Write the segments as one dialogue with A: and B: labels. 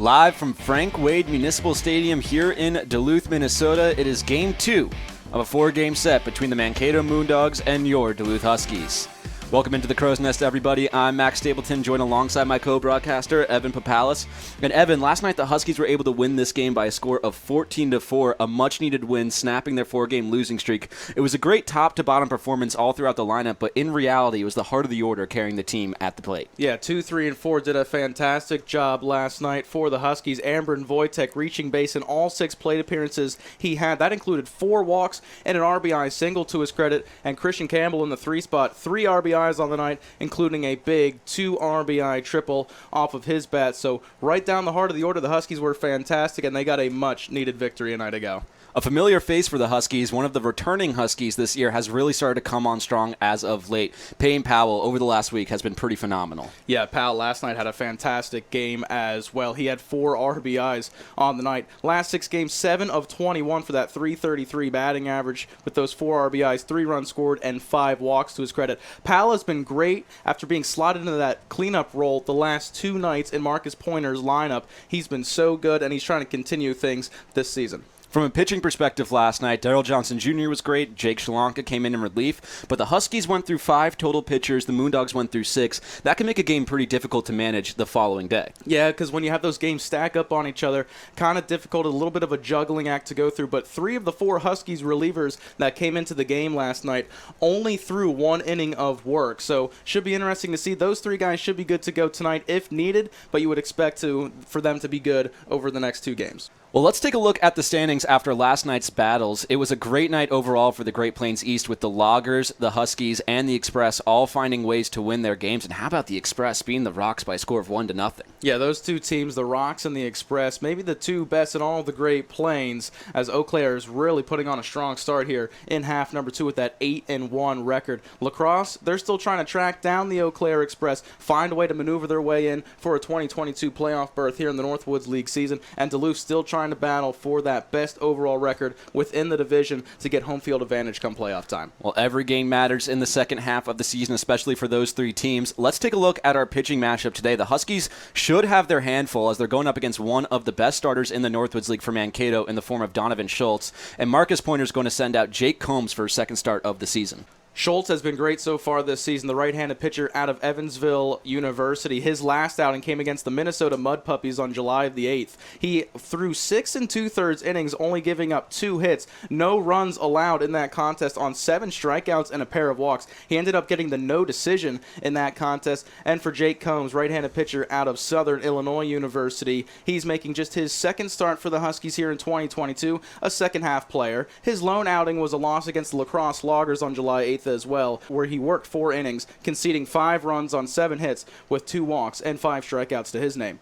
A: Live from Frank Wade Municipal Stadium here in Duluth, Minnesota, it is Game 2 of a 4-game set between the Mankato Moondogs and your Duluth Huskies. Welcome into the Crow's Nest, everybody. I'm Max Stapleton, joined alongside my co-broadcaster, Evan Popalis. And Evan, last night the Huskies were able to win this game by a score of 14-4, a much-needed win, snapping their 4-game losing streak. It was a great top-to-bottom performance all throughout the lineup, but in reality, it was the heart of the order carrying the team at the plate.
B: Yeah, 2, 3, and 4 did a fantastic job last night for the Huskies. Amber and Wojtek reaching base in all 6 plate appearances he had. That included 4 walks and an RBI single to his credit, and Christian Campbell in the 3 spot, 3 RBIs on the night, including a big 2 RBI triple off of his bat. So right down the heart of the order, the Huskies were fantastic, and they got a much-needed victory a night ago.
A: A familiar face for the Huskies, one of the returning Huskies this year, has really started to come on strong as of late. Payne Powell, over the last week, has been pretty phenomenal.
B: Yeah, Powell last night had a fantastic game as well. He had 4 RBIs on the night. Last 6 games, 7 of 21 for that .333 batting average with those 4 RBIs, 3 runs scored, and 5 walks to his credit. Powell has been great after being slotted into that cleanup role the last 2 nights in Marcus Pointer's lineup. He's been so good, and he's trying to continue things this season.
A: From a pitching perspective last night, Darryl Johnson Jr. was great. Jake Shalanka came in relief. But the Huskies went through 5 total pitchers. The Moondogs went through 6. That can make a game pretty difficult to manage the following day.
B: Yeah, because when you have those games stack up on each other, kind of difficult, a little bit of a juggling act to go through. But 3 of the 4 Huskies relievers that came into the game last night only threw 1 inning of work. So should be interesting to see. Those 3 guys should be good to go tonight if needed, but you would expect for them to be good over the next 2 games.
A: Well, let's take a look at the standings after last night's battles. It was a great night overall for the Great Plains East with the Loggers, the Huskies, and the Express all finding ways to win their games. And how about the Express beating the Rocks by a score of 1-0?
B: Yeah, those 2 teams, the Rocks and the Express, maybe the 2 best in all of the Great Plains, as Eau Claire is really putting on a strong start here in half number 2 with that 8-1 record. La Crosse, they're still trying to track down the Eau Claire Express, find a way to maneuver their way in for a 2022 playoff berth here in the Northwoods League season, and Duluth still trying to battle for that best overall record within the division to get home field advantage come playoff time.
A: Well, every game matters in the second half of the season, especially for those 3 teams. Let's take a look at our pitching matchup today. The Huskies should have their handful as they're going up against one of the best starters in the Northwoods League for Mankato in the form of Donovan Schultz, and Marcus Pointer's going to send out Jake Combs for his second start of the season.
B: Schultz has been great so far this season, the right-handed pitcher out of Evansville University. His last outing came against the Minnesota Mud Puppies on July the 8th. He threw 6 2/3 innings, only giving up 2 hits. No runs allowed in that contest on 7 strikeouts and a pair of walks. He ended up getting the no decision in that contest. And for Jake Combs, right-handed pitcher out of Southern Illinois University, he's making just his second start for the Huskies here in 2022, a second-half player. His lone outing was a loss against the La Crosse Loggers on July 8th as well, where he worked 4 innings, conceding 5 runs on 7 hits with 2 walks and 5 strikeouts to his name.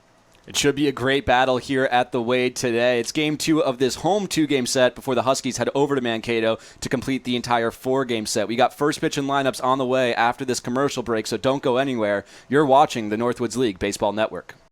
A: It should be a great battle here at the Wade today. It's Game 2 of this home 2-game set before the Huskies head over to Mankato to complete the entire 4-game set. We got first pitch and lineups on the way after this commercial break, so don't go anywhere. You're watching the Northwoods League Baseball Network.